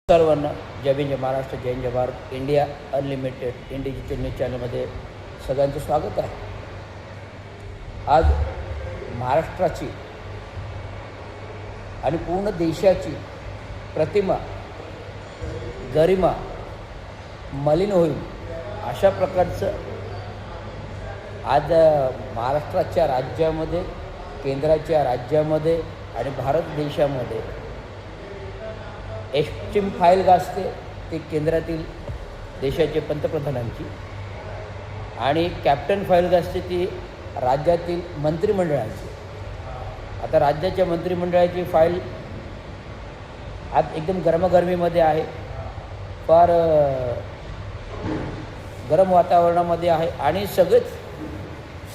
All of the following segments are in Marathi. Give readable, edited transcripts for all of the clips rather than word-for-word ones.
सर्वांना जय भीम, जय महाराष्ट्र, जय हिंद, जय Bharat. India unlimited digital news चॅनलमध्ये सगळ्यांचं स्वागत आहे. आज महाराष्ट्राची आणि पूर्ण देशाची प्रतिमा, गरिमा मलिन होईल अशा प्रकारचं आज महाराष्ट्राच्या राज्यामध्ये, केंद्राच्या राज्यामध्ये आणि भारत देशामध्ये एस्टीम फाईल गाजते. ते केंद्रातील देशाचे पंतप्रधानांची, आणि कॅप्टन फाईल गाजते ती राज्यातील मंत्रिमंडळाची. आता राज्याच्या मंत्रिमंडळाची फाईल आज एकदम गरमागरमीमध्ये आहे, फार गरम वातावरणामध्ये आहे. आणि सगळेच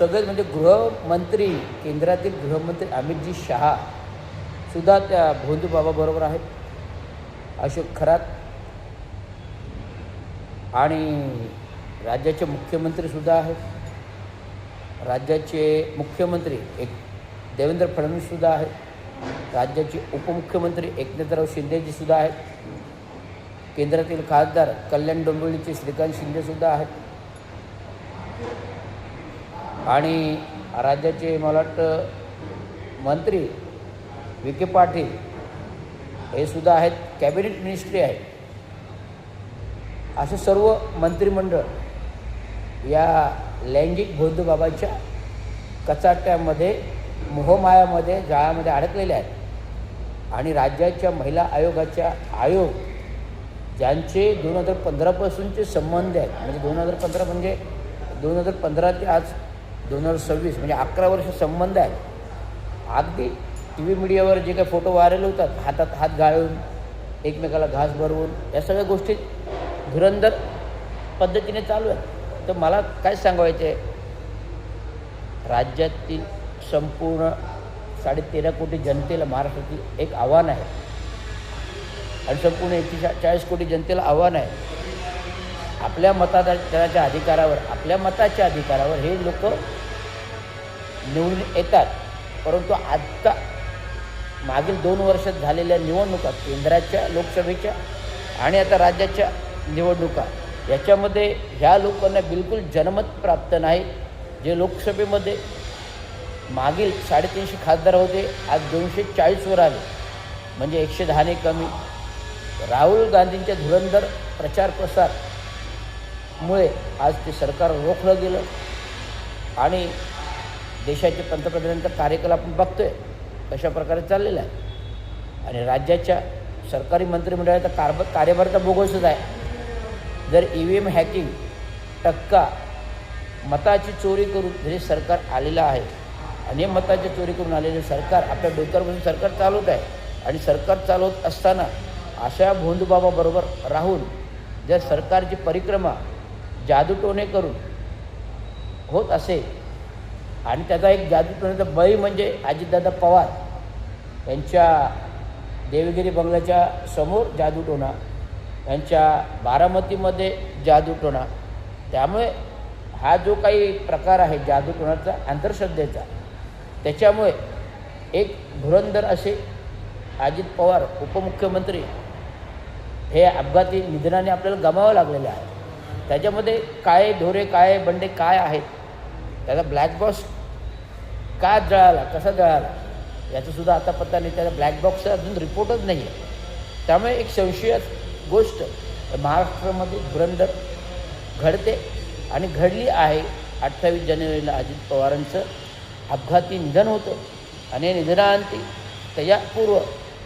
म्हणजे गृहमंत्री, केंद्रातील गृहमंत्री अमितजी शहा सुद्धा त्या भोंदूबाबाबरोबर आहेत. अशोक खरात आणि राज्याचे मुख्यमंत्रीसुद्धा आहेत. राज्याचे मुख्यमंत्री देवेंद्र फडणवीससुद्धा आहेत. राज्याचे उपमुख्यमंत्री एकनाथराव शिंदेजीसुद्धा आहेत. केंद्रातील खासदार कल्याण डोंबिवलीचे श्रीकांत शिंदेसुद्धा आहेत. आणि राज्याचे मला वाटतं मंत्री विखे पाटील हे सुद्धा आहेत. कॅबिनेट मिनिस्ट्री आहे. असे सर्व मंत्रिमंडळ या लैंगिक भोंदूबाबाच्या कचाट्यामध्ये, मोहमायामध्ये, जाळ्यामध्ये अडकलेले आहेत. आणि राज्याच्या महिला आयोगाच्या ज्यांचे 2015पासूनचे संबंध आहेत, म्हणजे 2015 म्हणजे 2015 ते आज 2026 म्हणजे 11 वर्ष संबंध आहेत. अगदी टी व्ही मीडियावर जे काही फोटो व्हायरल होतात, हातात हात गाळून, एकमेकाला घास भरवून, या सगळ्या गोष्टी धुरंधर पद्धतीने चालू आहेत. तर मला काय सांगायचं आहे, राज्यातील संपूर्ण 13.5 कोटी जनतेला महाराष्ट्रातील एक आव्हान आहे, आणि संपूर्ण 140 कोटी जनतेला आव्हान आहे. आपल्या मतदानाच्या अधिकारावर, आपल्या मताच्या अधिकारावर हे लोक निवडून येतात. परंतु आत्ता मागील 2 वर्षात झालेल्या निवडणुका, केंद्राच्या लोकसभेच्या आणि आता राज्याच्या निवडणुका, याच्यामध्ये ह्या लोकांना बिलकुल जनमत प्राप्त नाही. जे लोकसभेमध्ये मागील 350 खासदार होते, आज 240वर आले, म्हणजे 110ने कमी. राहुल गांधींच्या धुरंधर प्रचार प्रसारमुळे आज ते सरकार रोखलं गेलं. आणि देशाचे पंतप्रधानांचा कार्यकाल आपण बघतोय कशा प्रकारे चाललेला आहे. आणि राज्याच्या सरकारी मंत्रिमंडळाचा कार्यभार तर बोगसच आहे. जर EVM हॅकिंग, टक्का, मताची चोरी करून हे सरकार आलेलं आहे, आणि मताची चोरी करून आलेले सरकार आपल्या डोक्यावर बसून सरकार चालवत आहे. आणि सरकार चालवत असताना अशा भोंदूबाबाबरोबर राहून जर सरकारची परिक्रमा जादूटोणे करून होत असेल, आणि त्याचा एक जादूटोण्याचा बळी म्हणजे अजितदादा पवार यांच्या देवगिरी बंगल्याच्या समोर जादूटोणा, यांच्या बारामतीमध्ये जादूटोणा. त्यामुळे हा जो काही प्रकार आहे जादूटोणाचा, अंधश्रद्धेचा, त्याच्यामुळे एक धुरंधर असे अजित पवार उपमुख्यमंत्री हे अपघाती निधनाने आपल्याला गमावं लागलेले आहे. त्याच्यामध्ये काय ढोरे, काय बंडे काय आहेत, त्याचा ब्लॅक बॉक्स का जळाला, कसा जळाला, याचासुद्धा आता पत्ता नाही. त्याचा ब्लॅक बॉक्सचा अजून रिपोर्टच नाही आहे. त्यामुळे एक संशयास गोष्ट महाराष्ट्रामध्ये धुरंधर घडते आणि घडली आहे. 28 जानेवारीला अजित पवारांचं अपघाती निधन होतं, आणि निधनांती त्याच्यापूर्व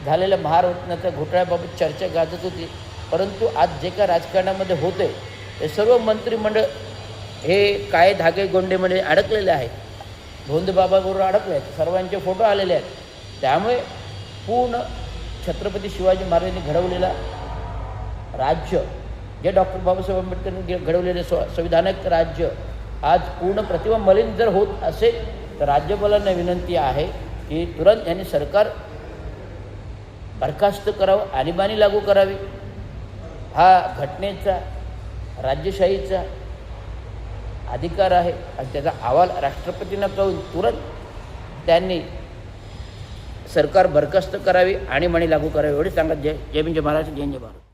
झालेल्या महारत्नाच्या घोटाळ्याबाबत चर्चा गाजत होती. परंतु आज जे काय राजकारणामध्ये होते, ते सर्व मंत्रिमंडळ हे काय धागे गोंडेमध्ये अडकलेले आहेत, भोंदूबाबाबरोबर अडकले आहेत. सर्वांचे फोटो आलेले आहेत. त्यामुळे पूर्ण छत्रपती शिवाजी महाराजांनी घडवलेला राज्य, जे डॉक्टर बाबासाहेब आंबेडकरांनी घडवलेले संविधानिक राज्य, आज पूर्ण प्रतिमा मलिन जर होत असेल, तर राज्यपालांना विनंती आहे की तुरंत यांनी सरकार बरखास्त करावं, आणीबाणी लागू करावी. हा घटनेचा, राज्यशाहीचा अधिकार आहे, आणि त्याचा अहवाल राष्ट्रपतींना कळून तुरंत त्यांनी सरकार बरखास्त करावी, आणीबाणी लागू करावी. एवढे सांगत जय भीम, जय महाराष्ट्र, जय हिंद, जय भारत.